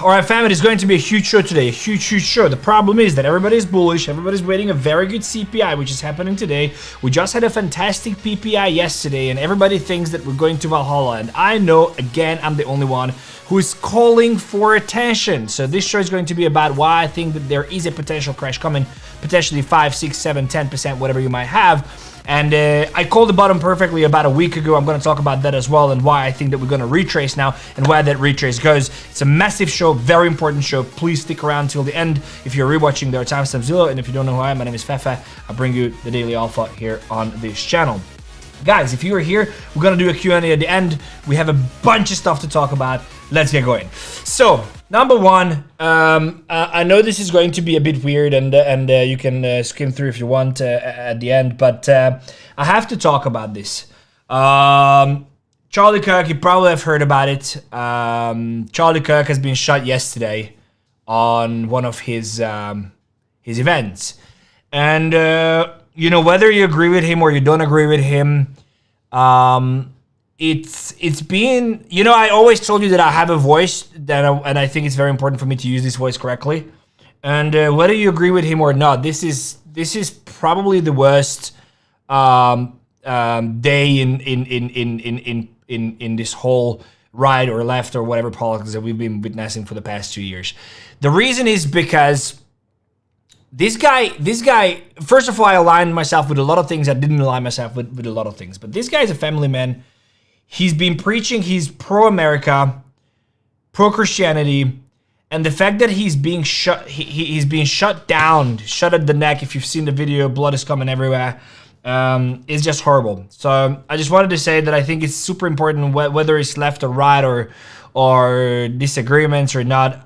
All right, fam, it is going to be a huge show today, a huge show. The problem is that everybody's bullish, everybody's waiting a very good CPI, which is happening today. We just had a fantastic PPI yesterday, and everybody thinks that we're going to Valhalla. And I know, again, I'm the only one who is calling for attention. So this show is going to be about why I think that there is a potential crash coming, potentially 5, 6, 7, 10%, whatever you might have. And I called the bottom perfectly about a week ago. I'm going to talk about that as well and why I think that we're going to retrace now and where that retrace goes. It's a massive show, very important show. Please stick around till the end. If you're rewatching, there are timestamps below. And if you don't know who I am, my name is Fefe. I bring you the Daily Alpha here on this channel. Guys, if you are here, we're going to do a Q&A at the end. We have a bunch of stuff to talk about. Let's get going. So, number one, I know this is going to be a bit weird and you can skim through if you want at the end, but I have to talk about this. Charlie Kirk, you probably have heard about it. Charlie Kirk has been shot yesterday on one of his events. And, you know, whether you agree with him or you don't agree with him, it's been, you know, I always told you that I have a voice and I think it's very important for me to use this voice correctly. And whether you agree with him or not, this is probably the worst day in this whole right or left or whatever politics that we've been witnessing for the past 2 years. The reason is because this guy, first of all, I aligned myself with a lot of things. I didn't align myself with a lot of things. But this guy is a family man. He's been preaching, he's pro-America, pro-Christianity, and the fact that he's being shut, he's being shut down, shut at the neck. If you've seen the video, blood is coming everywhere. It's just horrible. So I just wanted to say that I think it's super important whether it's left or right or disagreements or not.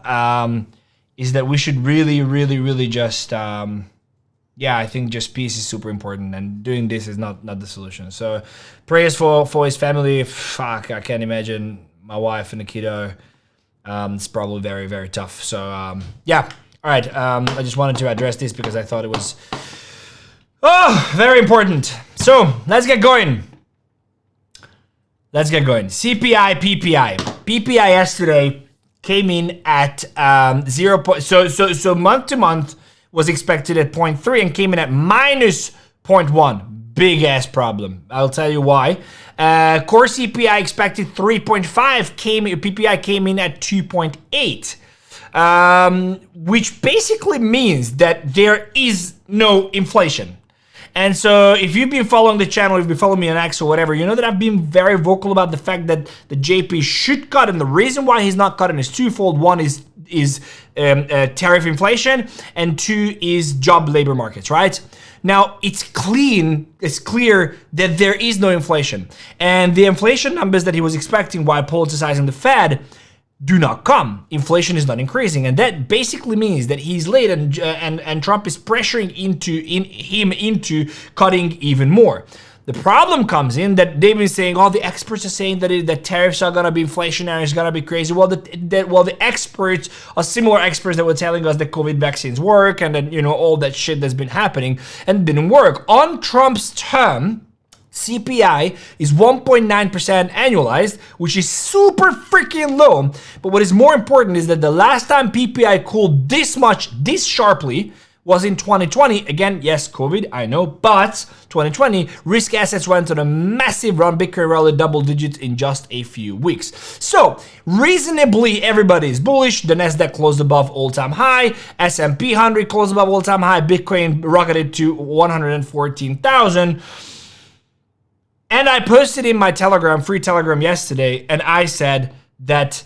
Is that we should really just, yeah, I think just peace is super important, and doing this is not the solution. So prayers for his family. Fuck, I can't imagine my wife and the kiddo. It's probably very tough. So yeah, all right. I just wanted to address this because I thought it was very important. So let's get going. CPI, PPI yesterday came in at 0. So month to month was expected at 0.3 and came in at minus 0.1. Big ass problem. I'll tell you why. Core CPI expected 3.5. PPI came in at 2.8, which basically means that there is no inflation. And so if you've been following the channel, if you've been following me on X or whatever, you know that I've been very vocal about the fact that the JP should cut, and the reason why he's not cutting is twofold. One is tariff inflation, and two is job labor markets, right? Now, it's clear that there is no inflation. And the inflation numbers that he was expecting while politicizing the Fed do not come. Inflation is not increasing, and that basically means that he's late, and Trump is pressuring him into cutting even more. The problem comes in that they've been saying, all the experts are saying that tariffs are gonna be inflationary, it's gonna be crazy. Well, the experts are similar experts that were telling us that COVID vaccines work, and then, you know, all that shit that's been happening and didn't work. On Trump's term, CPI is 1.9% annualized, which is super freaking low. But what is more important is that the last time PPI cooled this much, this sharply, was in 2020. Again, yes, COVID, I know, but 2020, risk assets went on a massive run. Bitcoin rallied double digits in just a few weeks. So, reasonably, everybody is bullish. The Nasdaq closed above all-time high. S&P 100 closed above all-time high. Bitcoin rocketed to 114,000. And I posted in my Telegram, free Telegram yesterday, and I said that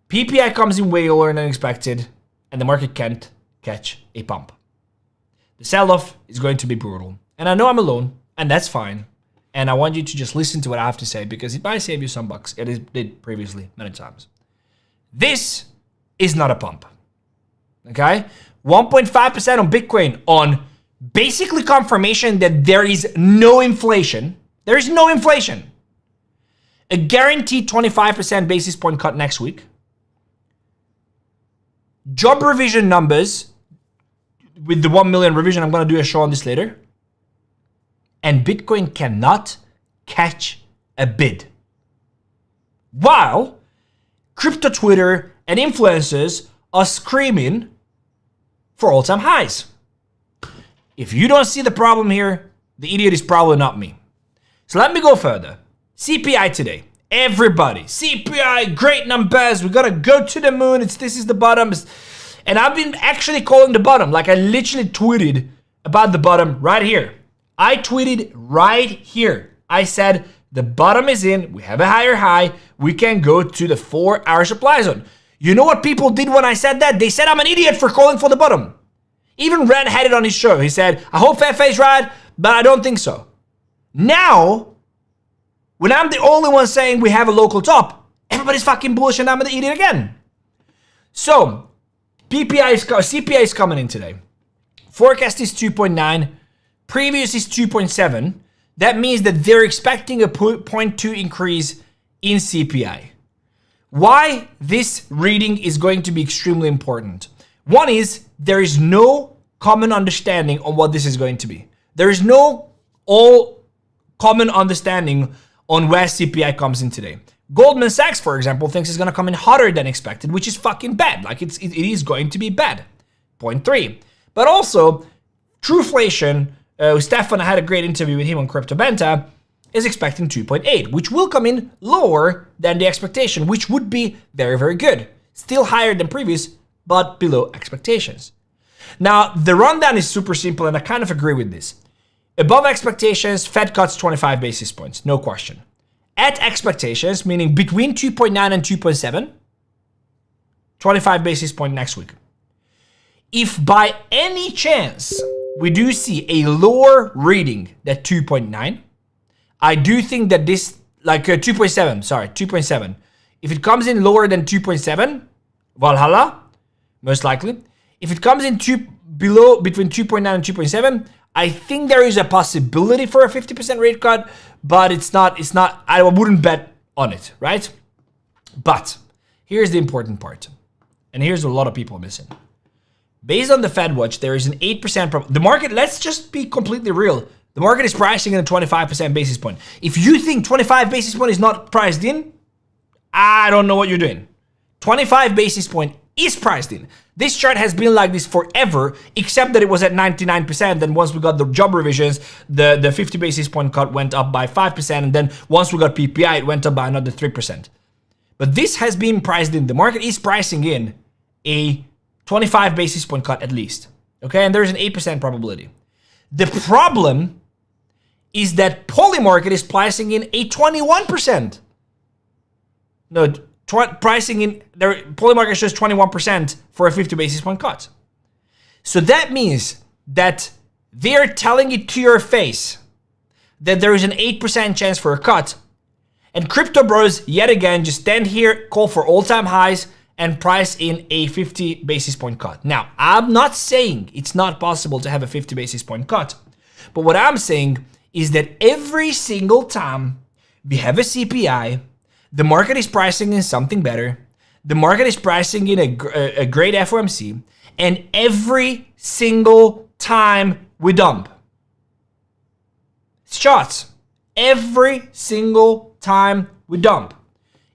PPI comes in way lower than expected, and the market can't catch a pump. The sell-off is going to be brutal. And I know I'm alone, and that's fine. And I want you to just listen to what I have to say, because it might save you some bucks. It did previously, many times. This is not a pump. Okay? 1.5% on Bitcoin on basically confirmation that there is no inflation. There is no inflation. A guaranteed 25% basis point cut next week. Job revision numbers with the 1 million revision. I'm going to do a show on this later. And Bitcoin cannot catch a bid. While crypto Twitter and influencers are screaming for all-time highs. If you don't see the problem here, the idiot is probably not me. So let me go further. CPI today. Everybody, CPI, great numbers. We're gonna go to the moon. This is the bottom. And I've been actually calling the bottom. Like I literally tweeted about the bottom right here. I tweeted right here. I said the bottom is in. We have a higher high. We can go to the 4-hour supply zone. You know what people did when I said that? They said I'm an idiot for calling for the bottom. Even Ren had it on his show. He said, I hope Fefe is right, but I don't think so. Now, when I'm the only one saying we have a local top, everybody's fucking bullish and I'm the idiot again. So, CPI is coming in today. Forecast is 2.9. Previous is 2.7. That means that they're expecting a 0.2 increase in CPI. Why this reading is going to be extremely important. One is there is no common understanding on what this is going to be. There is no all common understanding on where CPI comes in today. Goldman Sachs, for example, thinks it's going to come in hotter than expected, which is fucking bad. Like it is going to be bad. 0.3. But also, Truflation, Stefan, I had a great interview with him on Crypto Benta, is expecting 2.8, which will come in lower than the expectation, which would be very, very good. Still higher than previous, but below expectations. Now, the rundown is super simple, and I kind of agree with this. Above expectations, Fed cuts 25 basis points, no question. At expectations, meaning between 2.9 and 2.7, 25 basis point next week. If by any chance we do see a lower reading than 2.9, I do think that this, like 2.7. If it comes in lower than 2.7, Valhalla, most likely. If it comes in below between 2.9 and 2.7, I think there is a possibility for a 50% rate cut, but it's not, I wouldn't bet on it, right? But here's the important part. And here's what a lot of people are missing. Based on the Fed watch, there is an 8% the market, let's just be completely real. The market is pricing in a 25% basis point. If you think 25 basis point is not priced in, I don't know what you're doing. 25 basis point is priced in. This chart has been like this forever, except that it was at 99%. Then once we got the job revisions, the 50 basis point cut went up by 5%. And then once we got PPI, it went up by another 3%. But this has been priced in. The market is pricing in a 25 basis point cut at least. Okay, and there's an 8% probability. The problem is that poly market is pricing in a 21%. No, pricing in their poly market shows 21% for a 50 basis point cut. So that means that they're telling it to your face that there is an 8% chance for a cut. And crypto bros yet again just stand here, call for all-time highs, and price in a 50 basis point cut. Now, I'm not saying it's not possible to have a 50 basis point cut, but what I'm saying is that every single time we have a CPI, the market is pricing in something better, the market is pricing in a great FOMC, and every single time we dump. It's charts. Every single time we dump.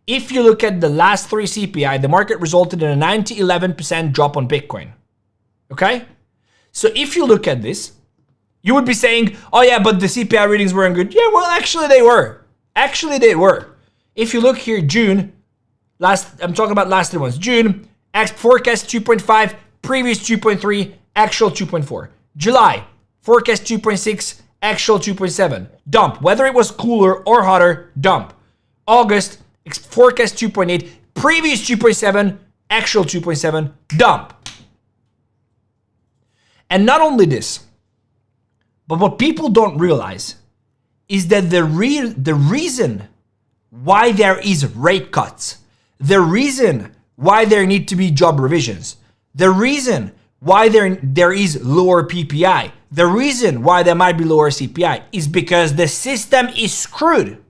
If you look at the last 3 CPI, the market resulted in a 90-11% drop on Bitcoin. Okay? So if you look at this, you would be saying, oh yeah, but the CPI readings weren't good. Yeah, well, actually they were. Actually they were. If you look here, June, I'm talking about last 3 months. June, forecast 2.5, previous 2.3, actual 2.4. July, forecast 2.6, actual 2.7. Dump. Whether it was cooler or hotter, dump. August, forecast 2.8, previous 2.7, actual 2.7, dump. And not only this, but what people don't realize is that the reason why there is rate cuts, the reason why there need to be job revisions, the reason why there is lower PPI, the reason why there might be lower CPI is because the system is screwed.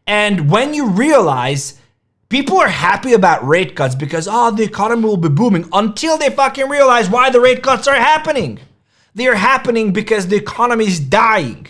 And when you realize people are happy about rate cuts because, the economy will be booming, until they fucking realize why the rate cuts are happening. They are happening because the economy is dying.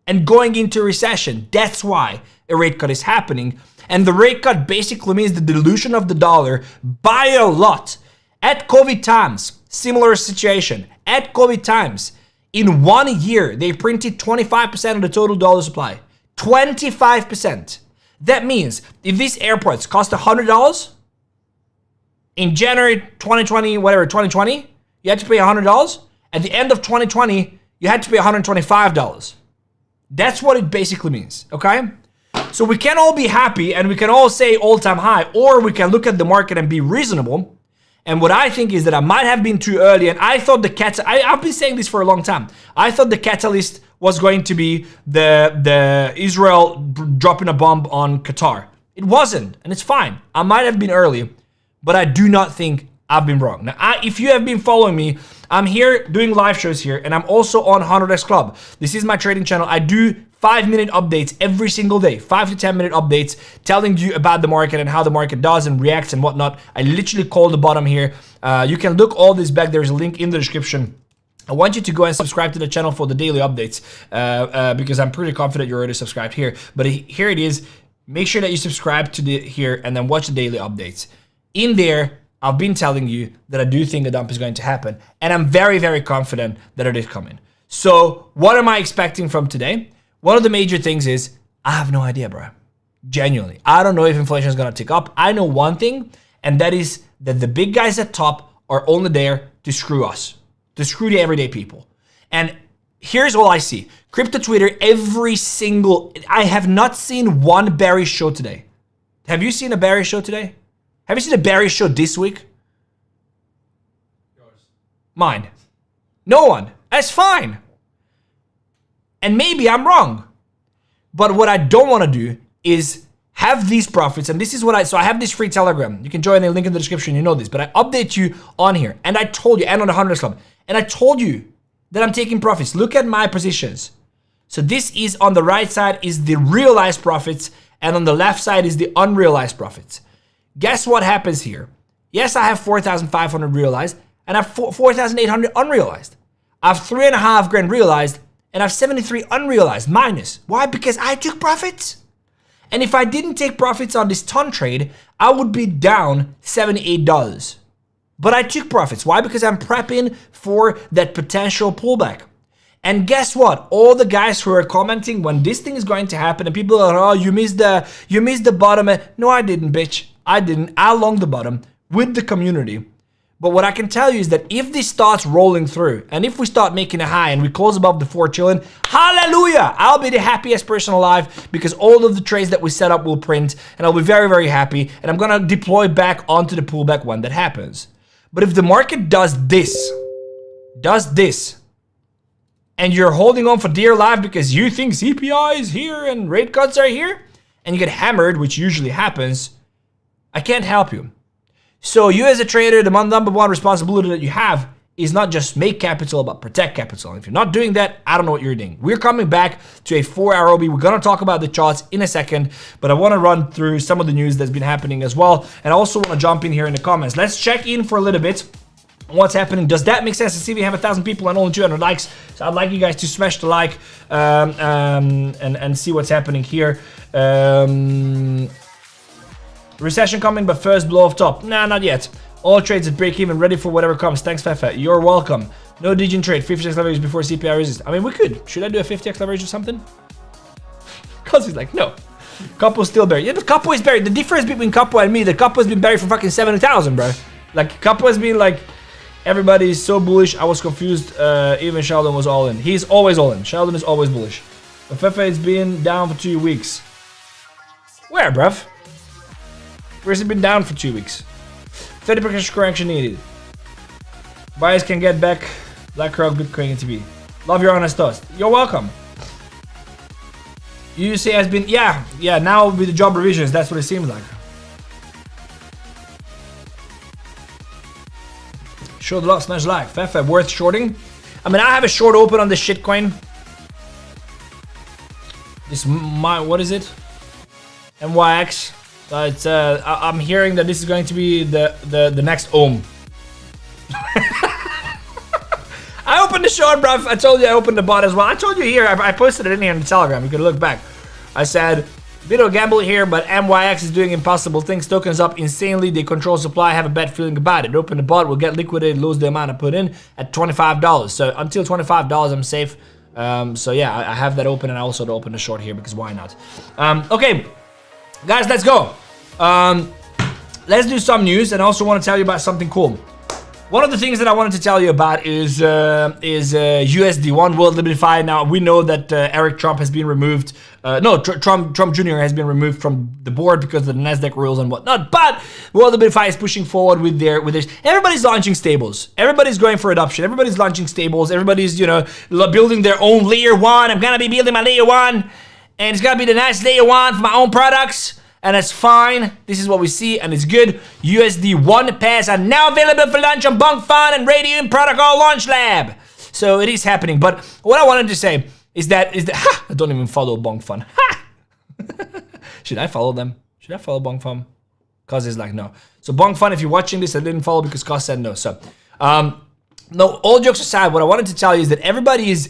and going into recession. That's why a rate cut is happening. And the rate cut basically means the dilution of the dollar by a lot. At COVID times, similar situation. At COVID times, in 1 year, they printed 25% of the total dollar supply. 25%. That means if these AirPods cost $100 in January 2020, whatever, 2020, you had to pay $100. At the end of 2020, you had to pay $125. That's what it basically means, okay? So we can all be happy and we can all say all-time high, or we can look at the market and be reasonable. And what I think is that I might have been too early, and I thought I've been saying this for a long time. I thought the catalyst was going to be the Israel dropping a bomb on Qatar. It wasn't, and it's fine. I might have been early, but I do not think I've been wrong. Now, if you have been following me, I'm here doing live shows here, and I'm also on 100x Club. This is my trading channel. I do 5-minute updates every single day, 5 to 10 minute updates telling you about the market and how the market does and reacts and whatnot. I literally call the bottom here. You can look all this back. There's a link in the description. I want you to go and subscribe to the channel for the daily updates because I'm pretty confident you're already subscribed here. But here it is. Make sure that you subscribe to here and then watch the daily updates. In there, I've been telling you that I do think a dump is going to happen, and I'm very, very confident that it is coming. So what am I expecting from today? One of the major things is I have no idea, bro. Genuinely. I don't know if inflation is going to tick up. I know one thing, and that is that the big guys at top are only there to screw us, to screw the everyday people. And here's all I see. Crypto Twitter, I have not seen one bearish show today. Have you seen a bearish show today? Have you seen a bearish show this week? Yours. Mine. No one. That's fine. And maybe I'm wrong. But what I don't want to do is have these profits. And this is what so I have this free Telegram. You can join the link in the description. You know this. But I update you on here. And I told you, and on the 100 Club. And I told you that I'm taking profits. Look at my positions. So this is on the right side is the realized profits. And on the left side is the unrealized profits. Guess what happens here? Yes, I have 4,500 realized and I have 4,800 unrealized. I have 3.5 grand realized and I have 73 unrealized minus. Why? Because I took profits. And if I didn't take profits on this ton trade, I would be down $78. But I took profits. Why? Because I'm prepping for that potential pullback. And guess what? All the guys who are commenting when this thing is going to happen and people are, oh, you missed the bottom. No, I didn't, bitch. I didn't. I long the bottom with the community. But what I can tell you is that if this starts rolling through and if we start making a high and we close above the 4 chilling, hallelujah, I'll be the happiest person alive because all of the trades that we set up will print and I'll be very, very happy and I'm going to deploy back onto the pullback when that happens. But if the market does this, and you're holding on for dear life because you think CPI is here and rate cuts are here and you get hammered, which usually happens, I can't help you. So you as a trader, the number one responsibility that you have is not just make capital, but protect capital. And if you're not doing that, I don't know what you're doing. We're coming back to a 4-hour OB. We're going to talk about the charts in a second, but I want to run through some of the news that's been happening as well. And I also want to jump in here in the comments. Let's check in for a little bit. What's happening? Does that make sense? To see we have 1,000 people and only 200 likes. So I'd like you guys to smash the like and see what's happening here. Recession coming, but first blow off top. Nah, not yet. All trades at break even, ready for whatever comes. Thanks, Fefe. You're welcome. No Degen trade. 50x leverage before CPI resist. I mean, we could. Should I do a 50x leverage or something? Because he's like, no. Capo's still buried. Yeah, but Capo is buried. The difference between Capo and me, that Capo has been buried for fucking 70,000, bro. Like, Capo has been like, everybody is so bullish. I was confused. Even Sheldon was all in. He's always all in. Sheldon is always bullish. But Fefe has been down for 2 weeks. Where, bruv? Where's it been down for 2 weeks? 30% correction needed. Buyers can get back BlackRock, Bitcoin and TV. Love your honest thoughts. You're welcome. You say has been, yeah, now with the job revisions, that's what it seems like. Show the love, smash like. Fefe, worth shorting? I mean, I have a short open on this shitcoin. What is it? MYX. It's I'm hearing that this is going to be the next ohm. I opened the short, bruv. I told you I opened the bot as well. I told you here, I posted it in here in the Telegram. You can look back. I said, bit of a gamble here, but MYX is doing impossible things. Tokens up insanely. They control supply. I have a bad feeling about it. Open the bot, will get liquidated, lose the amount I put in at $25. So until $25, I'm safe. So yeah, I have that open, and I also open the short here because why not? Okay, guys, let's go. Let's do some news, and I also want to tell you about something cool. One of the things that I wanted to tell you about is USD1 World WLFI. Now we know that Eric Trump has been removed. Trump Jr. has been removed from the board because of the Nasdaq rules and whatnot. But World WLFI is pushing forward with their. Everybody's launching stables. Everybody's going for adoption. Everybody's launching stables. Everybody's building their own layer one. I'm gonna be building my layer one, and it's gonna be the nice layer one for my own products. And that's fine. This is what we see, and it's good. USD1 pairs are now available for launch on BankFund and Radium Protocol Launch Lab. So it is happening. But what I wanted to say is that I don't even follow BankFund. Should I follow them? Should I follow BankFund? Cause is like no. So BankFund, if you're watching this, I didn't follow because Cause said no. So no, all jokes aside, what I wanted to tell you is that everybody is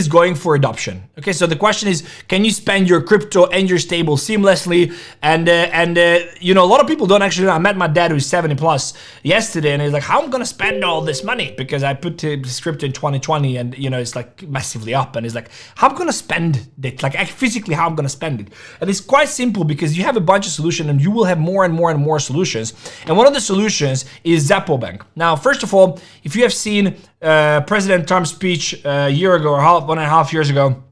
going for adoption. Okay, so the question is, can you spend your crypto and your stable seamlessly? And a lot of people don't actually know. I met my dad who's 70 plus yesterday, and he's like, how am I gonna spend all this money? Because I put this crypto in 2020, and it's like massively up, and he's like, how am I gonna spend it? Like physically, how I'm gonna spend it? And it's quite simple because you have a bunch of solutions, and you will have more and more and more solutions. And one of the solutions is Xapo Bank. Now, first of all, if you have seen President Trump's speech a year ago or 1.5 years ago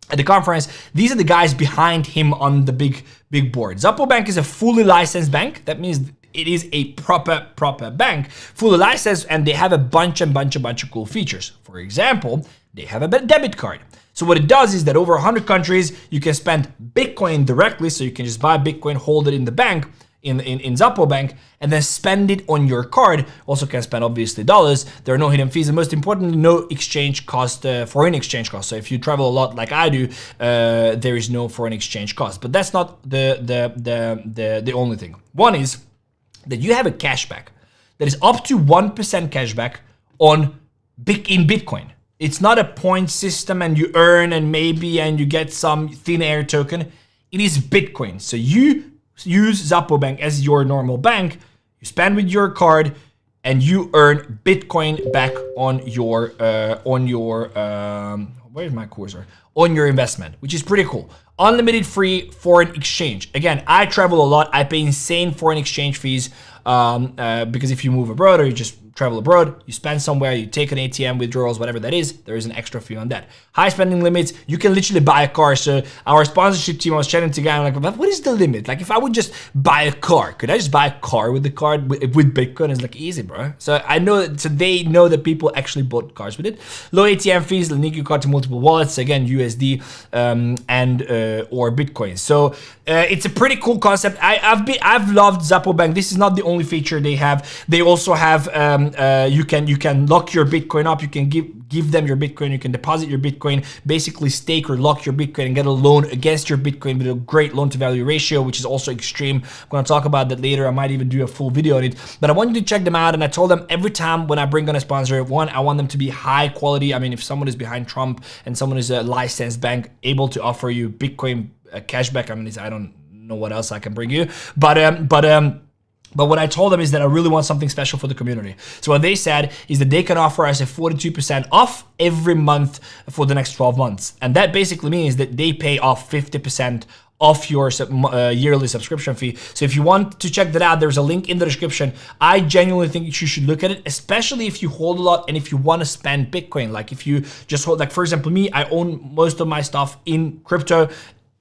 at the conference, these are the guys behind him on the big board. Xapo Bank is a fully licensed bank. That means it is a proper bank, fully licensed, and they have a bunch of cool features. For example, they have a debit card. So what it does is that over 100 countries, you can spend Bitcoin directly, so you can just buy Bitcoin, hold it in the bank, in Xapo Bank, and then spend it on your card. Also can spend obviously dollars. There are no hidden fees, and most importantly, no exchange cost, foreign exchange cost. So if you travel a lot like I do, there is no foreign exchange cost. But that's not the only thing. One is that you have a cashback that is up to 1% cashback in Bitcoin. It's not a point system and you earn and you get some thin air token. It is Bitcoin. So you use Xapo Bank as your normal bank, you spend with your card, and you earn Bitcoin back on your where's my cursor? On your investment, which is pretty cool. Unlimited free foreign exchange. Again, I travel a lot. I pay insane foreign exchange fees because if you move abroad or you just travel abroad, you spend somewhere, you take an ATM withdrawals, whatever that is, there is an extra fee on that. High spending limits, you can literally buy a car. So our sponsorship team, I was chatting to a guy, I'm like, what is the limit? Like if I would just buy a car, could I just buy a car with the card with Bitcoin? It's like easy, bro. So I know, so they know that people actually bought cars with it. Low ATM fees, link your card to multiple wallets, again, USD or Bitcoin. So it's a pretty cool concept. I've loved Xapo Bank. This is not the only feature they have. They also have you can lock your Bitcoin up. You can give them your Bitcoin. You can deposit your Bitcoin, basically stake or lock your Bitcoin and get a loan against your Bitcoin with a great loan to value ratio, which is also extreme. I'm going to talk about that later. I might even do a full video on it, but I want you to check them out. And I told them every time when I bring on a sponsor, one, I want them to be high quality. I mean, if someone is behind Trump and someone is a licensed bank able to offer you Bitcoin cashback, I mean, I don't know what else I can bring you, but what I told them is that I really want something special for the community. So what they said is that they can offer us a 42% off every month for the next 12 months. And that basically means that they pay off 50% off your yearly subscription fee. So if you want to check that out, there's a link in the description. I genuinely think you should look at it, especially if you hold a lot and if you want to spend Bitcoin. Like if you just hold, like for example, me, I own most of my stuff in crypto,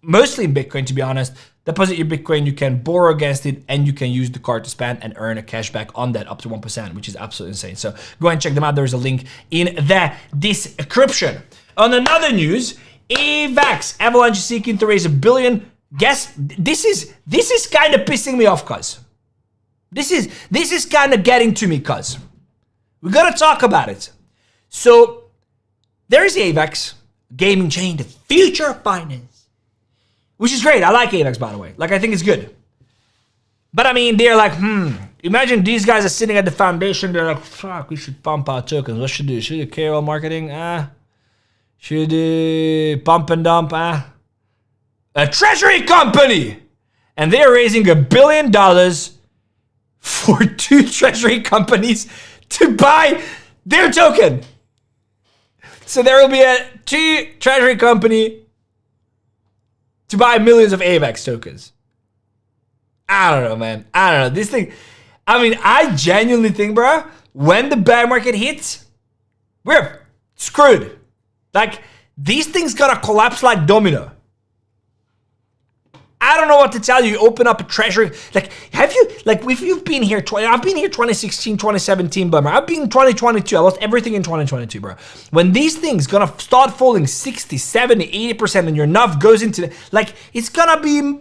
mostly in Bitcoin, to be honest. Deposit your Bitcoin, you can borrow against it, and you can use the card to spend and earn a cashback on that up to 1%, which is absolutely insane. So go and check them out. There's a link in the description. On another news, AVAX, Avalanche is seeking to raise $1 billion. Guess this is kind of pissing me off, cuz. This is kind of getting to me, cuz. We gotta talk about it. So there is AVAX, gaming chain, the future of finance. Which is great. I like AVAX, by the way. Like, I think it's good. But I mean, they're like, Imagine these guys are sitting at the foundation. They're like, fuck, we should pump our tokens. What should we do? Should we do KOL marketing? Should we pump and dump? A treasury company! And they are raising $1 billion for 2 treasury companies to buy their token. So there will be a 2 treasury company to buy millions of AVAX tokens. I don't know, man. I don't know. This thing, I mean, I genuinely think, bro, when the bear market hits, we're screwed. Like, these things gonna collapse like domino. I don't know what to tell you. You open up a treasury. Like, have you, like, if you've been here, I've been here 2016, 2017, bummer. I've been 2022. I lost everything in 2022, bro. When these things gonna start falling 60, 70, 80% and your NUF goes into, like, it's gonna be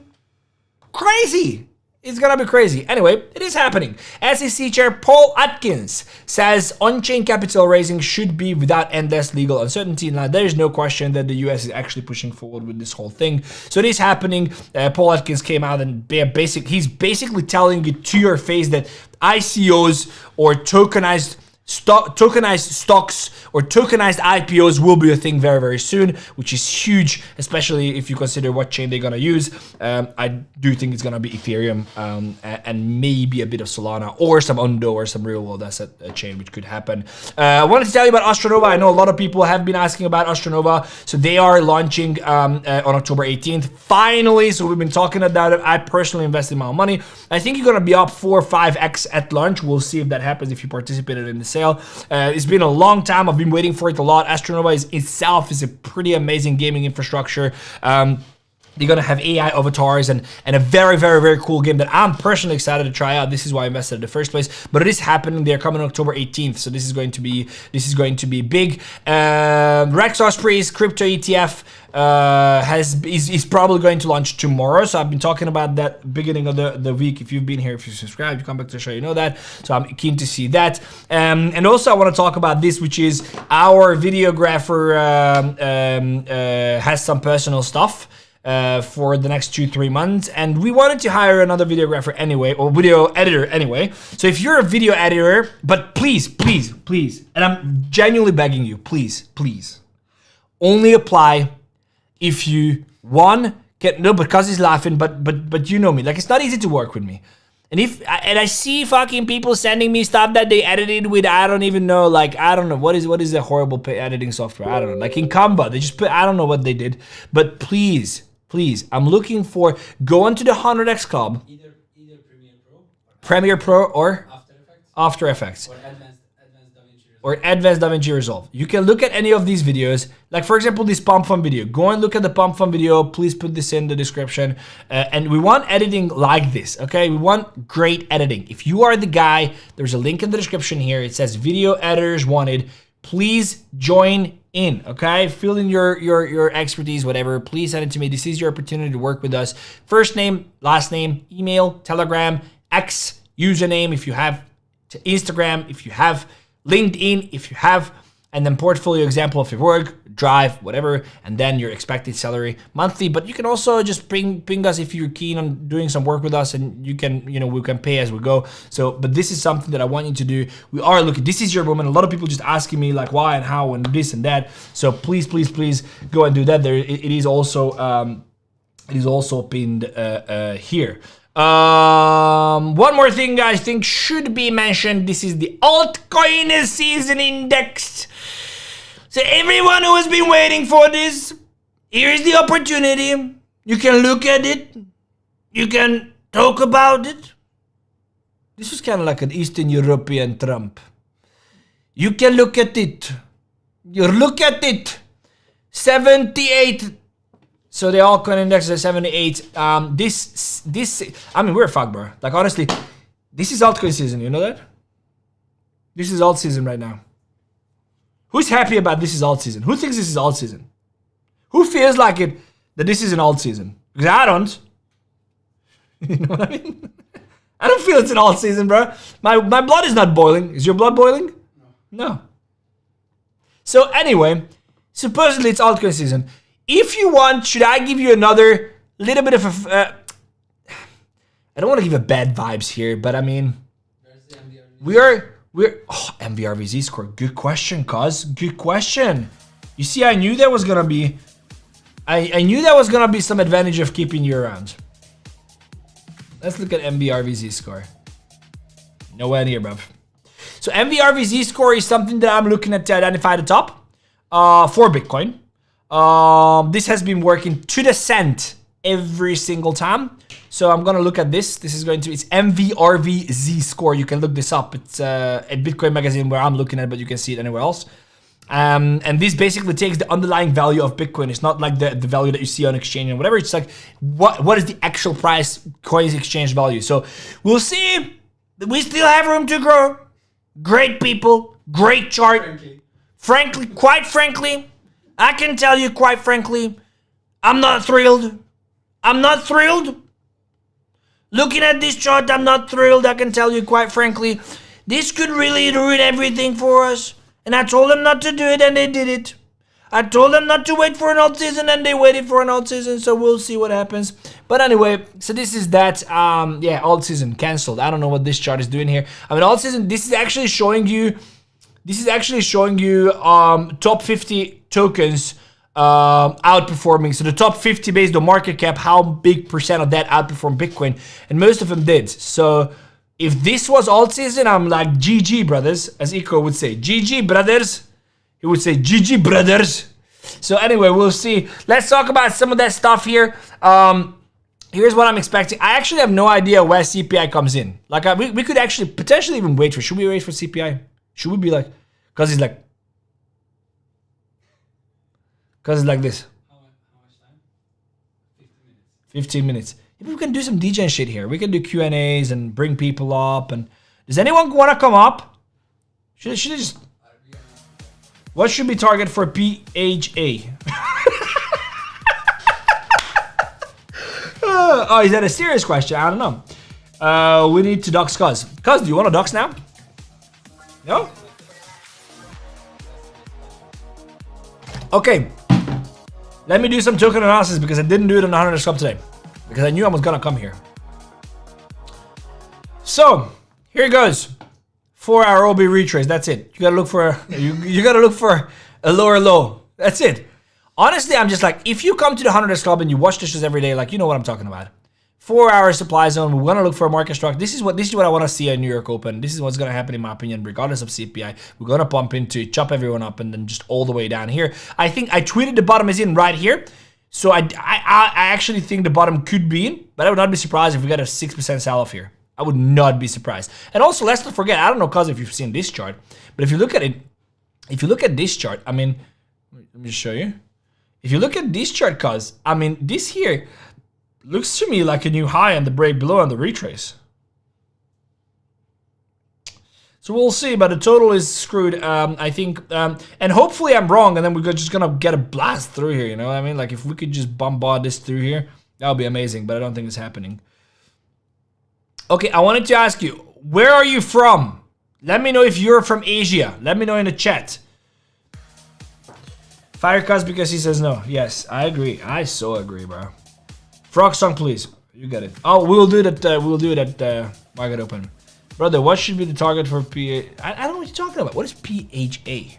crazy. It's gonna be crazy. Anyway, it is happening. SEC Chair Paul Atkins says on-chain capital raising should be without endless legal uncertainty. Now, there is no question that the US is actually pushing forward with this whole thing. So it is happening. Paul Atkins came out and he's basically telling you to your face that ICOs or tokenized stocks or tokenized IPOs will be a thing very, very soon, which is huge, especially if you consider what chain they're gonna use. I do think it's gonna be Ethereum and maybe a bit of Solana or some Ondo or some real world asset chain, which could happen. I wanted to tell you about Astronova. I know a lot of people have been asking about Astronova. So they are launching on October 18th. Finally, so we've been talking about it. I personally invested my own money. I think you're gonna be up 4 or 5x at launch. We'll see if that happens if you participated in the sale. It's been a long time. I've been waiting for it a lot. Astronova itself is a pretty amazing gaming infrastructure. They're gonna have AI avatars and a very, very, very cool game that I'm personally excited to try out. This is why I invested in the first place. But it is happening. They're coming on October 18th, so this is going to be big. Rex Osprey's crypto ETF is probably going to launch tomorrow. So I've been talking about that beginning of the week. If you've been here, if you subscribe, you come back to the show, you know that. So I'm keen to see that. And also I want to talk about this, which is our videographer has some personal stuff for the next 2-3 months, and we wanted to hire another videographer anyway, or video editor anyway. So if you're a video editor, but please, and I'm genuinely begging you, please, only apply if you because he's laughing, but you know me, like, it's not easy to work with me. And I see fucking people sending me stuff that they edited with, I don't even know, like, I don't know, what is the horrible editing software? I don't know, like in Canva, they just put, I don't know what they did, but please, I'm looking for, go into the 100x Club. Either Premiere Pro or After Effects. Or Advanced DaVinci Resolve. You can look at any of these videos. Like, for example, this Pump Fun video. Go and look at the Pump Fun video. Please put this in the description. And we want editing like this, okay? We want great editing. If you are the guy, there's a link in the description here. It says video editors wanted. Please join in, okay? Fill in your expertise, whatever. Please send it to me. This is your opportunity to work with us. First name, last name, email, Telegram, X username if you have, Instagram if you have, LinkedIn if you have, and then portfolio example of your work, drive, whatever, and then your expected salary monthly. But you can also just ping us if you're keen on doing some work with us, and you can, we can pay as we go. So, but this is something that I want you to do. We are looking, this is your moment. A lot of people just asking me like why and how and this and that. So please go and do that. There, it is also pinned here. One more thing I think should be mentioned. This is the altcoin season index. So everyone who has been waiting for this, here is the opportunity. You can look at it. You can talk about it. This is kind of like an Eastern European Trump. You can look at it. You look at it. 78. So the altcoin index is 78. This, I mean, we're fucked, bro. Like, honestly, this is altcoin season. You know that? This is alt season right now. Who's happy about this is alt season? Who thinks this is alt season? Who feels like it that this is an alt season? Because I don't. You know what I mean? I don't feel it's an alt season, bro. My blood is not boiling. Is your blood boiling? No. So anyway, supposedly it's altcoin season. If you want, should I give you another little bit of a... I don't want to give a bad vibes here, but I mean, Oh, MVRV Z-score. Good question, cuz. Good question. You see, I knew there was gonna be... I knew there was gonna be some advantage of keeping you around. Let's look at MVRV Z-score. Nowhere near, bruv. So MVRV Z-score is something that I'm looking at to identify the top for Bitcoin. This has been working to the cent every single time. So I'm gonna look at this. This is going to, it's MVRV Z-score. You can look this up. It's a Bitcoin magazine where I'm looking at it, but you can see it anywhere else. And this basically takes the underlying value of Bitcoin. It's not like the value that you see on exchange and whatever. It's like what is the actual price coins exchange value. So we'll see. We still have room to grow. Great people, great chart. Frankly, quite frankly, I can tell you quite frankly, I'm not thrilled. I'm not thrilled. Looking at this chart, I'm not thrilled. I can tell you quite frankly, this could really ruin everything for us. And I told them not to do it, and they did it. I told them not to wait for an alt season, and they waited for an alt season. So we'll see what happens. But anyway, so this is that. Yeah, alt season canceled. I don't know what this chart is doing here. I mean, alt season. This is actually showing you. This is actually showing you top 50 tokens outperforming. So the top 50 based on market cap, how big percent of that outperformed Bitcoin, and most of them did. So if this was alt season, I'm like, GG, brothers, as 𝗬𝗀𝗏 would say. GG, brothers. He would say, GG, brothers. So anyway, we'll see. Let's talk about some of that stuff here. Here's what I'm expecting. I actually have no idea where CPI comes in. Like, we could actually potentially even wait for, should we wait for CPI? Should we be like, because it's like, because it's like this. How much time? 15 minutes. 15 minutes. Maybe we can do some DJ shit here. We can do Q&As and bring people up. And does anyone want to come up? Should I just... What should be target for 𝗕𝗙𝗙𝗙𝗪? Oh, is that a serious question? I don't know. We need to dox Cuz. Cuz, do you want to dox now? No? Okay. Let me do some token analysis because I didn't do it on the 100 Club today. Because I knew I was gonna come here. So, here it goes. 4-hour OB retrace, that's it. You gotta look for you gotta look for a lower low. That's it. Honestly, I'm just like, if you come to the 100 Club and you watch this every day, like, you know what I'm talking about. 4-hour supply zone. We're gonna look for a market structure. This is what I want to see at New York Open. This is what's gonna happen in my opinion, regardless of CPI. We're gonna pump into it, chop everyone up, and then just all the way down here. I think I tweeted the bottom is in right here. So I actually think the bottom could be in, but I would not be surprised if we got a 6% sell-off here. I would not be surprised. And also, let's not forget, I don't know, cuz, if you've seen this chart, but if you look at it, if you look at this chart, I mean, let me just show you. If you look at this chart, cuz, I mean, this here looks to me like a new high and the break below on the retrace. So we'll see, but the total is screwed, I think, and hopefully I'm wrong, and then we're just gonna get a blast through here, you know what I mean? Like, if we could just bombard this through here, that would be amazing, but I don't think it's happening. Okay, I wanted to ask you, where are you from? Let me know if you're from Asia. Let me know in the chat. Fire Cuz because he says no. Yes, I agree. I so agree, bro. Frog song, please. You get it. Oh, we'll do that. We'll do it at Market Open. Brother, what should be the target for PA? I don't know what you're talking about. What is 𝗕𝗙𝗙𝗙?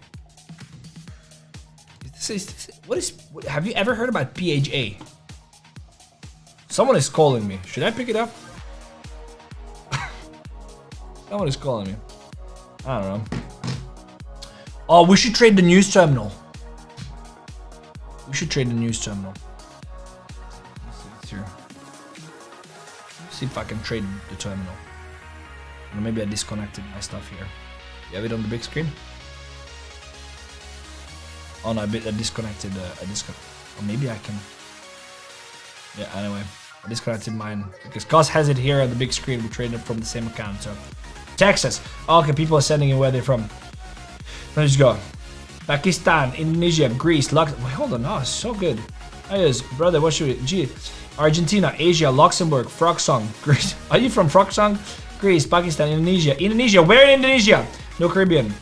Have you ever heard about 𝗕𝗙𝗙𝗙? Someone is calling me. Should I pick it up? Someone is calling me. I don't know. Oh, we should trade the news terminal. We should trade the news terminal. Let's see, let's see if I can trade the terminal. Or maybe I disconnected my stuff here. You have it on the big screen? Oh no, I disconnected. Or maybe I can. Yeah, anyway. I disconnected mine because Cuz has it here on the big screen. We traded from the same account. So, Texas. Oh, okay, people are sending in where they're from. Let's go. Pakistan, Indonesia, Greece, Wait, hold on, oh, so good. Yes, brother, what should we? Gee, Argentina, Asia, Luxembourg, Frog Song, Greece. Are you from Frog Song? Greece, Pakistan, Indonesia. Indonesia, where in Indonesia? No Caribbean.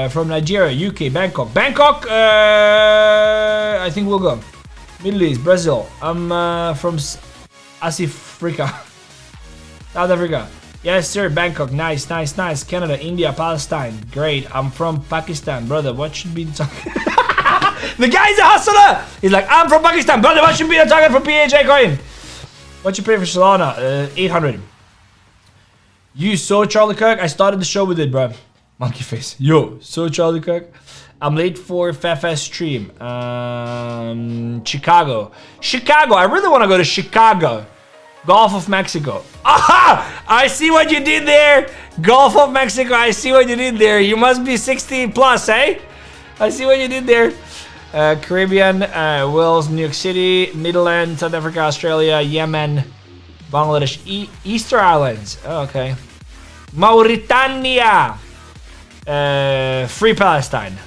From Nigeria, UK, Bangkok. Bangkok, I think we'll go. Middle East, Brazil. I'm from Africa. South Africa. Yes, sir. Bangkok. Nice, nice, nice. Canada, India, Palestine. Great. I'm from Pakistan, brother. What should be the target? The guy's a hustler. He's like, I'm from Pakistan, brother. What should be the target for PHA coin? What you pay for Solana? 800. You saw Charlie Kirk? I started the show with it, bro. Monkey face. Yo, so Charlie Kirk. I'm late for Fefe stream. Chicago. Chicago. I really want to go to Chicago. Gulf of Mexico. Aha! I see what you did there. Gulf of Mexico. I see what you did there. You must be 60 plus, eh? I see what you did there. Caribbean, Wales, New York City, Netherlands, South Africa, Australia, Yemen, Bangladesh, Easter Islands. Oh, okay. Mauritania. Free Palestine.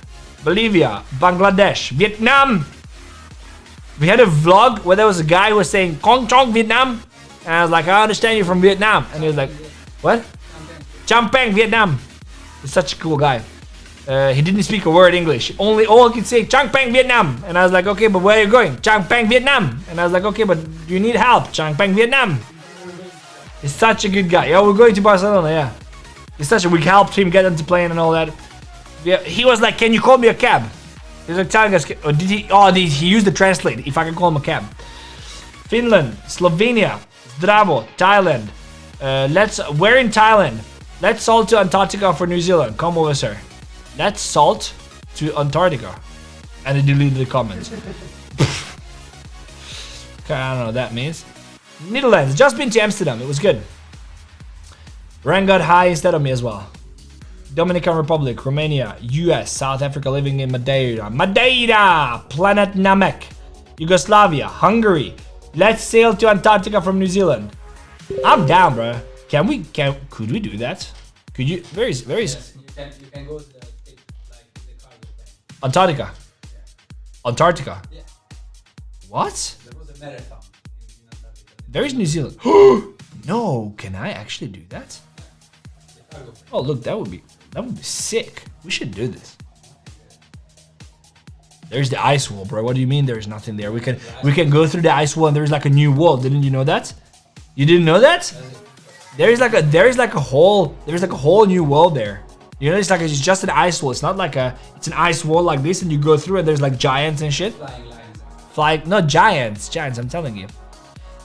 Bolivia, Bangladesh, Vietnam. We had a vlog where there was a guy who was saying Kong Chong Vietnam. And I was like, I understand you from Vietnam. And he was like, what? Champagne, Vietnam. He's such a cool guy. He didn't speak a word English. All he could say, Champagne, Vietnam. And I was like, okay, but where are you going? Champagne, Vietnam. And I was like, okay, but do you need help? Champagne, Vietnam. He's such a good guy. Yeah, we're going to Barcelona, yeah. He's such a, we helped him get onto plane and all that. Yeah, he was like, can you call me a cab? He was like telling us, or did he, he used the translate, if I can call him a cab. Finland, Slovenia, Zdravo, Thailand. We're in Thailand. Let's salt to Antarctica for New Zealand. Come over, sir. Let's salt to Antarctica. And they deleted the comments. Okay, I don't know what that means. Netherlands, just been to Amsterdam. It was good. Rank got high instead of me as well. Dominican Republic, Romania, US, South Africa, living in Madeira. Madeira! Planet Namek. Yugoslavia, Hungary. Let's sail to Antarctica from New Zealand. I'm down, bro. Could we do that? Could you? Yes, you can go to the cargo plane. Antarctica. Yeah. Antarctica. Yeah. What? There was a marathon in Antarctica. There is New Zealand. No, can I actually do that? The cargo plane. Oh, look, that would be sick. We should do this. There's the ice wall, bro. What do you mean there's nothing there? We can go through the ice wall and there's like a new wall. Didn't you know that? You didn't know that? There's like a whole new wall there. You know, it's just an ice wall. It's not like it's an ice wall like this and you go through and there's like giants and shit. Not giants, I'm telling you.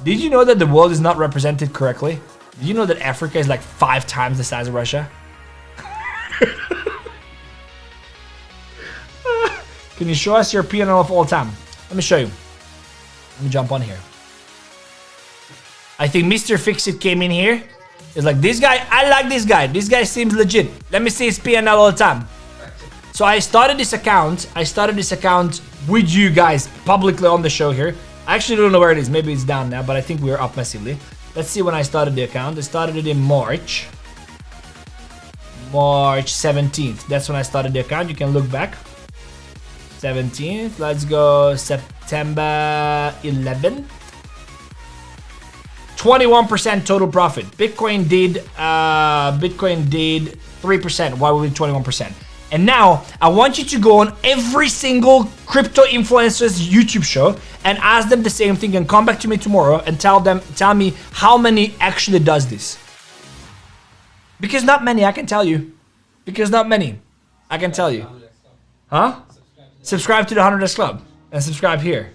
Did you know that the world is not represented correctly? Did you know that Africa is like 5 times the size of Russia? Can you show us your P&L of all time? Let me show you. Let me jump on here. I think Mr. Fix-It came in here. It's like, this guy, I like this guy. This guy seems legit. Let me see his P&L all the time. So I started this account with you guys publicly on the show here. I actually don't know where it is. Maybe it's down now, but I think we're up massively. Let's see when I started the account. I started it in March 17th. That's when I started the account. You can look back. 17th. Let's go September 11th. 21% total profit. Bitcoin did 3%. Why would it 21%? And now I want you to go on every single crypto influencer's YouTube show and ask them the same thing and come back to me tomorrow and tell me how many actually does this. Because not many, I can tell you. Because not many, I can tell you. Huh? Subscribe to the 𝗪𝗔𝗧𝗏 Club and subscribe here.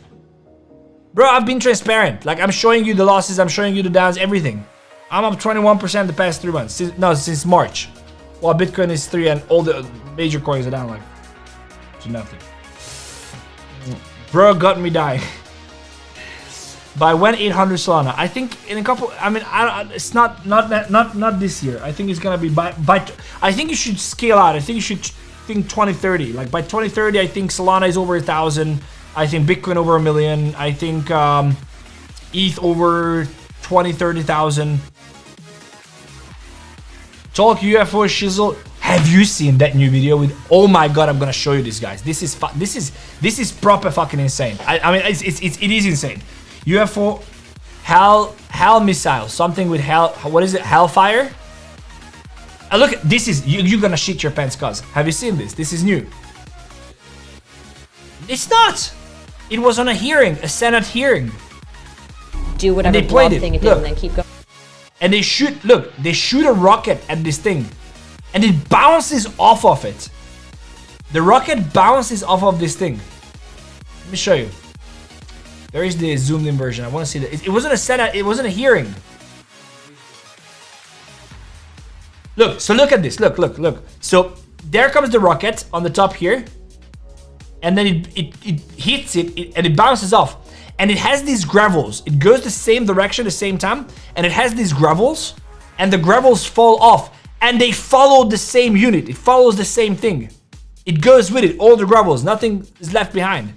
Bro, I've been transparent. Like, I'm showing you the losses, I'm showing you the downs, everything. I'm up 21% the past 3 months. Since March. While Bitcoin is 3 and all the major coins are down like to nothing. Bro got me dying. By when 800 Solana? I think in a couple. I mean, it's not this year. I think it's gonna be by. I think you should scale out. I think you should think 2030. Like by 2030, I think Solana is over 1,000. I think Bitcoin over 1 million. I think ETH over 20-30,000. Talk UFO shizzle. Have you seen that new video with? Oh my god, I'm gonna show you this, guys. This is proper fucking insane. I mean, it is insane. UFO hell missile, something with hell. What is it? Hellfire. Look, this is you're gonna shit your pants, cuz. Have you seen this? This is new. It's not. It was on a hearing, a Senate hearing. Do whatever they played it. thing it did Look. and then keep going. And they shoot, look, they shoot a rocket at this thing. And it bounces off of it. The rocket bounces off of this thing. Let me show you. There is the zoomed in version. I want to see that. It wasn't a setup, it wasn't a hearing. Look, so look at this. Look. So there comes the rocket on the top here. And then it hits it and it bounces off. And it has these gravels. It goes the same direction, the same time. And it has these gravels. And the gravels fall off. And they follow the same unit. It follows the same thing. It goes with it, all the gravels. Nothing is left behind.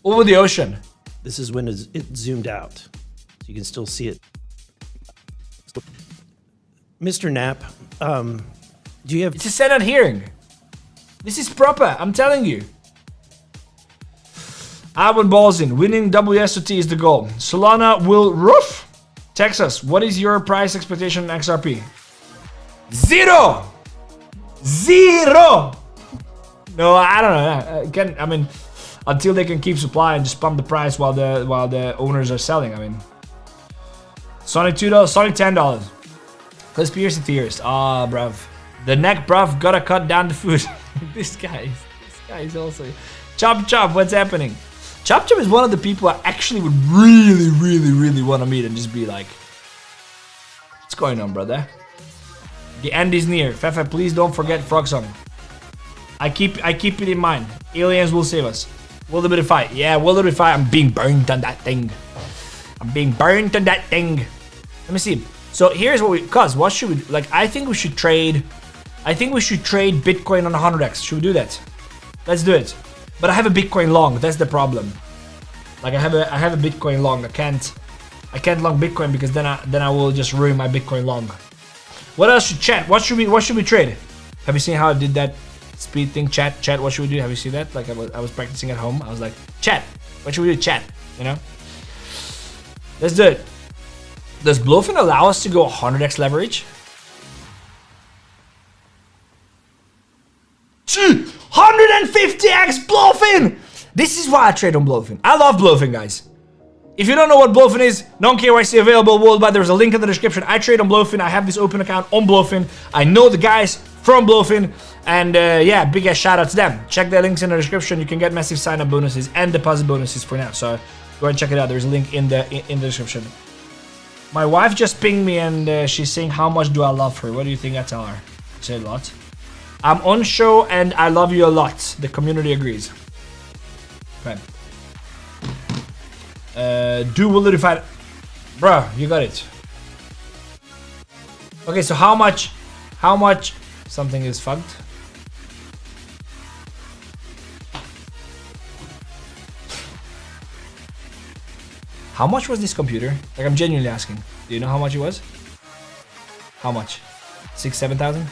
Over the ocean. This is when it zoomed out. So you can still see it. Mr. Knapp, do you have... It's a Senate hearing. This is proper, I'm telling you. Alvin Balzin, winning WSOT is the goal. Solana will roof. Texas, what is your price expectation in XRP? Zero. No, I don't know. I mean, until they can keep supply and just pump the price while the owners are selling. I mean, Sonic $2, Sonic $10. Conspiracy theorist. Ah, bruv. The neck, bruv, gotta cut down the food. This guy is also. Chop, what's happening? Chop is one of the people I actually would really want to meet and just be like, what's going on, brother? The end is near. Fefe, please don't forget Frog Song. I keep it in mind. Aliens will save us. 𝗪𝗏𝗪. Yeah, 𝗪𝗏𝗪. I'm being burnt on that thing. Let me see. So here's what should we, like, I think we should trade Bitcoin on 100x. Should we do that? Let's do it. But I have a Bitcoin long. That's the problem. Like I have a Bitcoin long. I can't long Bitcoin because then I will just ruin my Bitcoin long. What else should chat? What should we trade? Have you seen how I did that speed thing? Chat. What should we do? Have you seen that? Like I was practicing at home. I was like, chat. What should we do? Chat. You know. Let's do it. Does Bluffin allow us to go 100x leverage? 150x Bluffin! This is why I trade on Bluffin. I love Bluffin, guys. If you don't know what Bluffin is, non-KYC available worldwide. There's a link in the description. I trade on Bluffin. I have this open account on Bluffin. I know the guys from Bluffin. And yeah, big ass shout out to them. Check their links in the description. You can get massive sign-up bonuses and deposit bonuses for now. So go and check it out. There's a link in the description. My wife just pinged me and she's saying, how much do I love her? What do you think I tell her? I say a lot. I'm on show and I love you a lot. The community agrees. Okay. Do 𝗪𝗏𝗪. Bruh, you got it. Okay, so how much something is fucked? How much was this computer? Like, I'm genuinely asking. Do you know how much it was? How much? 6,000-7,000?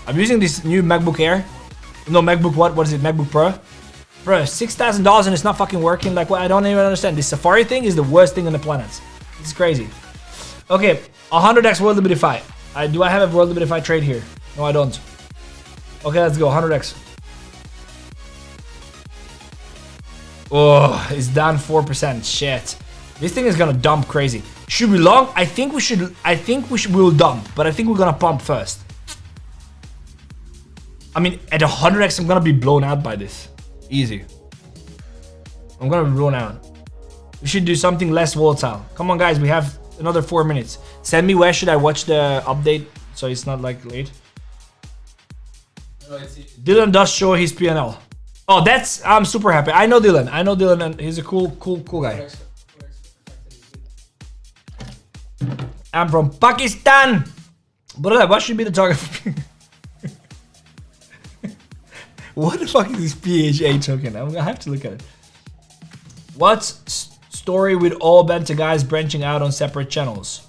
I'm using this new MacBook Air. No, MacBook what? What is it? MacBook Pro? Bro, $6,000 and it's not fucking working. Like, what? I don't even understand. This Safari thing is the worst thing on the planet. This is crazy. Okay, 100x 𝗪𝗏𝗪. Do I have a 𝗪𝗏𝗪 trade here? No, I don't. Okay, let's go. 100x. Oh, it's down 4%. Shit. This thing is gonna dump crazy. Should we long? I think we'll dump, but I think we're gonna pump first. I mean, at 100x, I'm gonna be blown out by this. Easy. I'm gonna be blown out. We should do something less volatile. Come on, guys. We have another 4 minutes. Send me where should I watch the update so it's not like late. Dylan does show his PNL. Oh, I'm super happy. I know Dylan, and he's a cool guy. I'm from Pakistan. But what should be the target for What the fuck is this PHA token? I'm gonna have to look at it. What's story with all beta guys branching out on separate channels?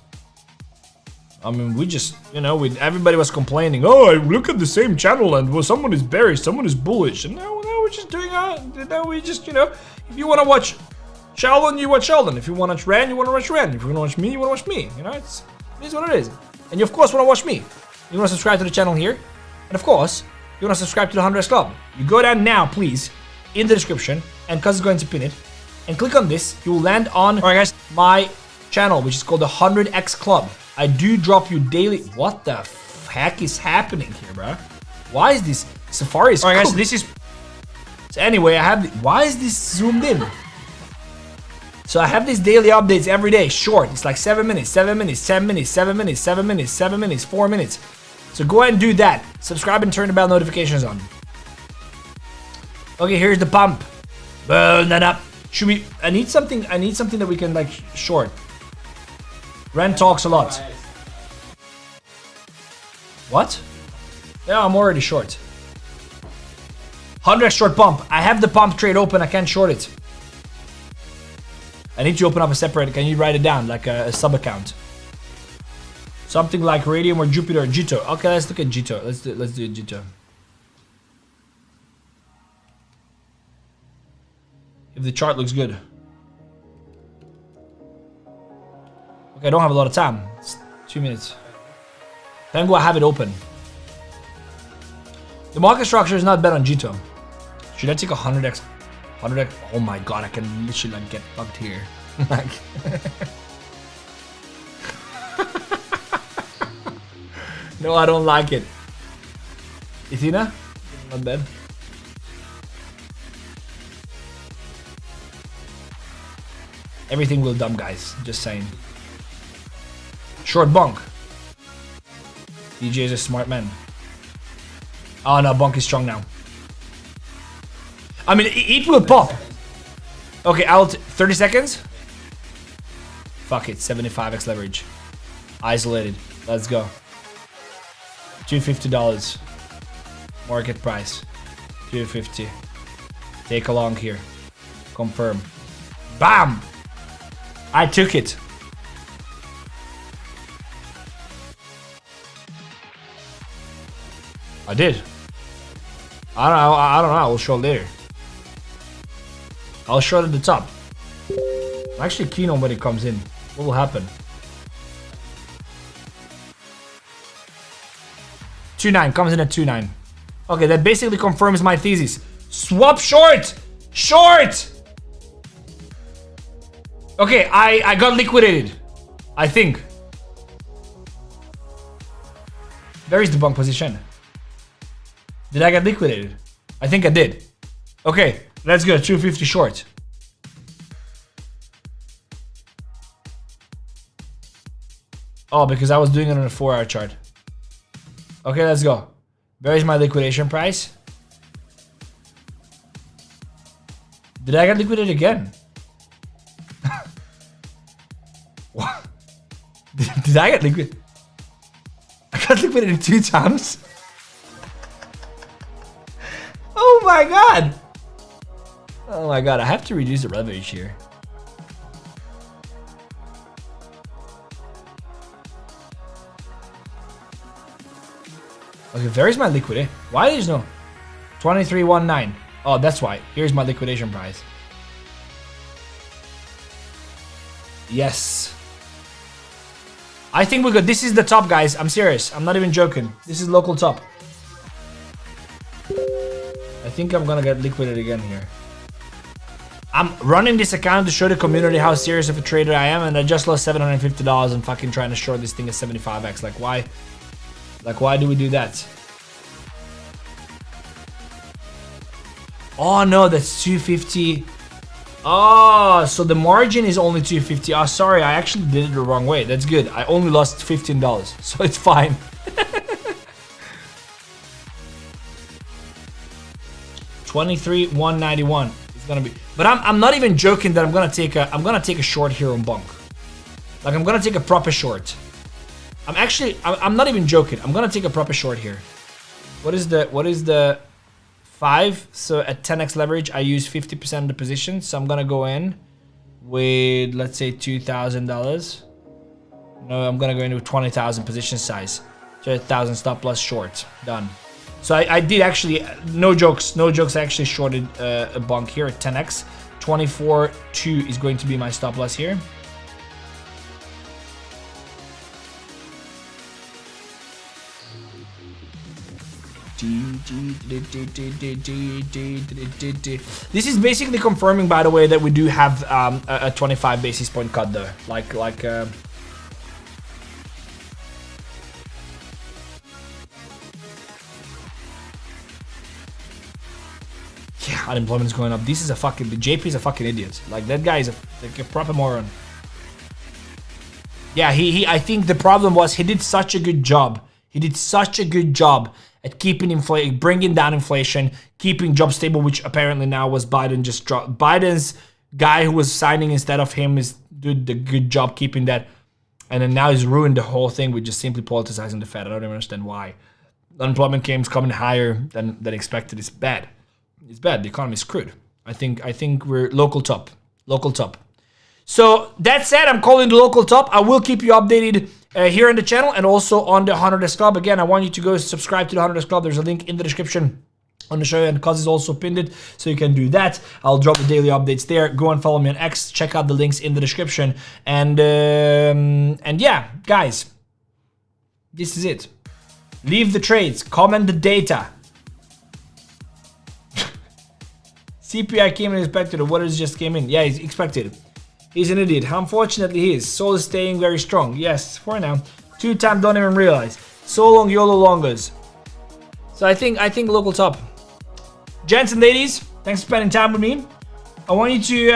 I mean, we just, you know, everybody was complaining. Oh, I look at the same channel and well, someone is bearish, someone is bullish, and now we're just doing now we just, you know, if you want to watch Sheldon, you watch Sheldon. If you want to watch Ran, you want to watch Ran. If you want to watch me, you want to watch me. You know, it is what it is. And you of course want to watch me. You want to subscribe to the channel here, and of course you want to subscribe to the 100x Club. You go down now, please, in the description, and 𝗏𝗃 is going to pin it, and click on this. You will land on, alright guys, my channel, which is called the 100x Club. I do drop you daily. What the heck is happening here, bro? Why is this? Safari is. All right, guys. So this is. So anyway, I have. Why is this zoomed in? So I have these daily updates every day. Short. It's like 7 minutes, 7 minutes, 10 minutes, 7 minutes, 7 minutes, 7 minutes, 4 minutes. So go ahead and do that. Subscribe and turn the bell notifications on. Okay, here's the pump. Burn that up. Should we? I need something that we can like short. Ren talks a lot. What? Yeah, I'm already short. 100x short pump. I have the pump trade open. I can't short it. I need to open up a separate. Can you write it down like a sub account? Something like Radium or Jupiter or 𝗙𝗘𝗙𝗙. Okay, let's look at 𝗙𝗘𝗙. Let's do 𝗙𝗘𝗙𝗙. If the chart looks good. Okay, I don't have a lot of time. It's 2 minutes. Then I have it open. The market structure is not bet on 𝗙𝗘𝗙. Should I take 100x? 100x? Oh my god, I can literally like get fucked here. Like no, I don't like it. Ithina? Not bad. Everything will dump, guys. Just saying. Short bonk. DJ is a smart man. Oh no, bonk is strong now. I mean, it will pop. Okay, out 30 seconds. Fuck it, 75x leverage. Isolated. Let's go. $250. Market price. $250. Take a long here. Confirm. Bam! I took it. I did. I don't know. I will show later. I'll show it at the top. I'm actually keen on when it comes in. What will happen? 2.9 comes in at 2.9. Okay, that basically confirms my thesis. Swap short! Short! Okay, I got liquidated. I think. Where is the bonk position? Did I get liquidated? I think I did. Okay, let's go. 250 short. Oh, because I was doing it on a 4-hour chart. Okay, let's go. Where is my liquidation price? Did I get liquidated again? What? Did I get liquidated? I got liquidated 2 times? Oh my god! Oh my god, I have to reduce the leverage here. Okay, where is my liquidation? Why is no 23.19? Oh, that's why. Here's my liquidation price. Yes. I think we're good. This is the top, guys. I'm serious. I'm not even joking. This is local top. I think I'm gonna get liquidated again here. I'm running this account to show the community how serious of a trader I am, and I just lost $750 and fucking trying to short this thing at 75x. Like why? Like why do we do that? Oh no, that's 250. Oh, so the margin is only 250. Oh, sorry, I actually did it the wrong way. That's good. I only lost $15, so it's fine. $23,191 is gonna be, but I'm not even joking that I'm gonna take a short here on bonk. Like I'm gonna take a proper short. I'm not even joking. I'm gonna take a proper short here. What is the 5? So at 10x leverage, I use 50% of the position. So I'm gonna go in with, let's say, $2,000. No, I'm gonna go into 20,000 position size. So 1,000 stop loss short. Done. So I did actually, no jokes, I actually shorted a bonk here at 10x. 24.2 is going to be my stop loss here. This is basically confirming, by the way, that we do have a 25 basis point cut though. Yeah, unemployment is going up. This is the JP is a fucking idiot. Like, that guy is a proper moron. Yeah, I think the problem was he did such a good job. He did such a good job at keeping bringing down inflation, keeping jobs stable, which apparently now was Biden just dropped. Biden's guy who was signing instead of him did the good job keeping that. And then now he's ruined the whole thing with just simply politicizing the Fed. I don't even understand why. Unemployment claims coming higher than expected. It's bad. It's bad. The economy's screwed. I think we're local top. Local top. So that said, I'm calling the local top. I will keep you updated here on the channel and also on the 𝗪𝗔𝗧𝗏 Club. Again, I want you to go subscribe to the 𝗪𝗔𝗧𝗏 Club. There's a link in the description on the show, and 𝗏𝗏𝗏 is also pinned it, so you can do that. I'll drop the daily updates there. Go and follow me on X. Check out the links in the description. And yeah, guys, this is it. Leave the trades. Comment the data. CPI came in expected, or what is just came in? Yeah, he's expected. He's an idiot. Unfortunately, he is. Sol is staying very strong. Yes, for now. 2 times, don't even realize. So long, YOLO longers. So I think local top. Gents and ladies, thanks for spending time with me. I want you to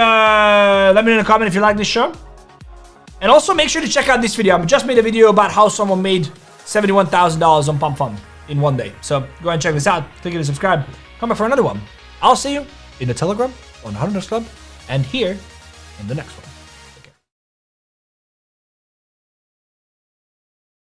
let me know in a comment if you like this show. And also make sure to check out this video. I just made a video about how someone made $71,000 on Pump Fund in one day. So go ahead and check this out. Click here to subscribe. Come back for another one. I'll see you in the Telegram, on the 𝗪𝗔𝗧𝗏 Club, and here in the next one.